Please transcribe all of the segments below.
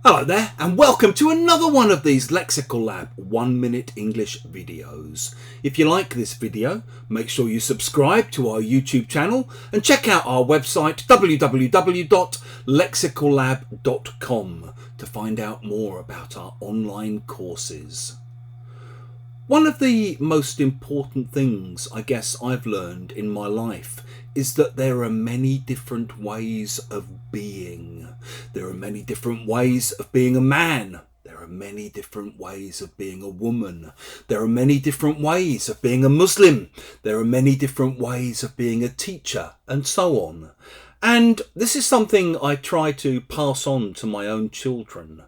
Hello there and welcome to another one of these Lexical Lab 1 minute English videos. If you like this video, make sure you subscribe to our YouTube channel and check out our website www.lexicallab.com to find out more about our online courses. One of the most important things I guess I've learned in my life is that there are many different ways of being. There are many different ways of being a man. There are many different ways of being a woman. There are many different ways of being a Muslim. There are many different ways of being a teacher, and so on. And this is something I try to pass on to my own children.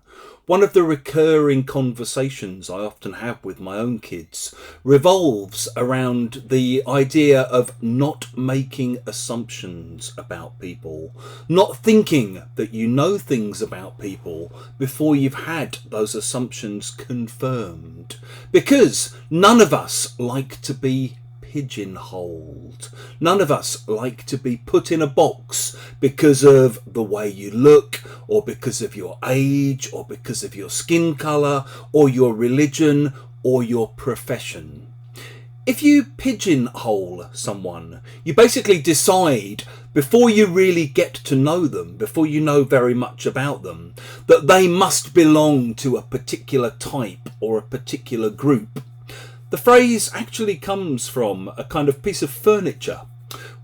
One of the recurring conversations I often have with my own kids revolves around the idea of not making assumptions about people, not thinking that you know things about people before you've had those assumptions confirmed, because none of us like to be pigeonholed. None of us like to be put in a box because of the way you look, or because of your age, or because of your skin colour, or your religion, or your profession. If you pigeonhole someone, you basically decide, before you really get to know them, before you know very much about them, that they must belong to a particular type or a particular group. The phrase actually comes from a kind of piece of furniture.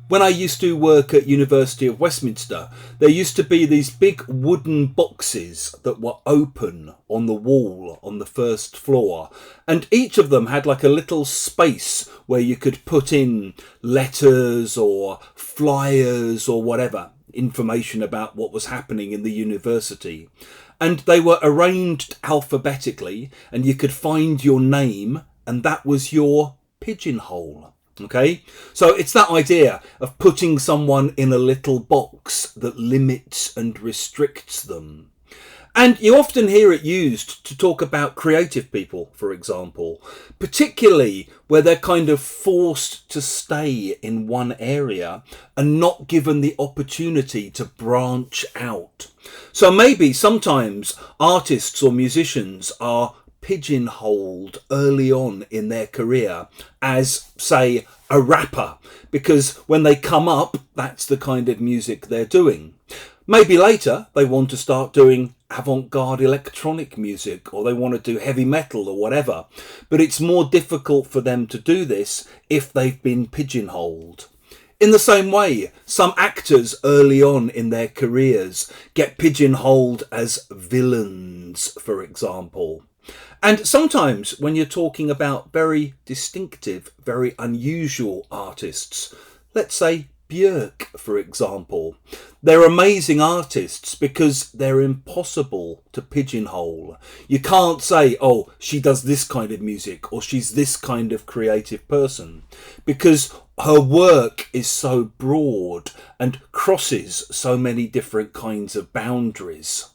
When I used to work at University of Westminster, there used to be these big wooden boxes that were open on the wall on the first floor, and each of them had like a little space where you could put in letters or flyers or whatever, information about what was happening in the university. And they were arranged alphabetically, and you could find your name, and that was your pigeonhole. Okay, so it's that idea of putting someone in a little box that limits and restricts them. And you often hear it used to talk about creative people, for example, particularly where they're kind of forced to stay in one area and not given the opportunity to branch out. So maybe sometimes artists or musicians are pigeonholed early on in their career as, say, a rapper, because when they come up, that's the kind of music they're doing. Maybe later they want to start doing avant-garde electronic music, or they want to do heavy metal or whatever, but it's more difficult for them to do this if they've been pigeonholed. In the same way, some actors early on in their careers get pigeonholed as villains, for example. And sometimes when you're talking about very distinctive, very unusual artists, let's say Björk, for example, they're amazing artists because they're impossible to pigeonhole. You can't say, oh, she does this kind of music, or she's this kind of creative person, because her work is so broad and crosses so many different kinds of boundaries.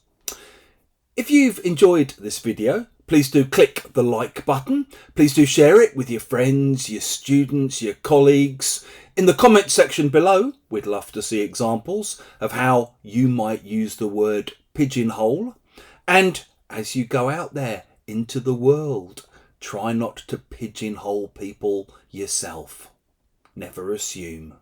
If you've enjoyed this video, please do click the like button. Please do share it with your friends, your students, your colleagues. In the comment section below, we'd love to see examples of how you might use the word pigeonhole. And as you go out there into the world, try not to pigeonhole people yourself. Never assume.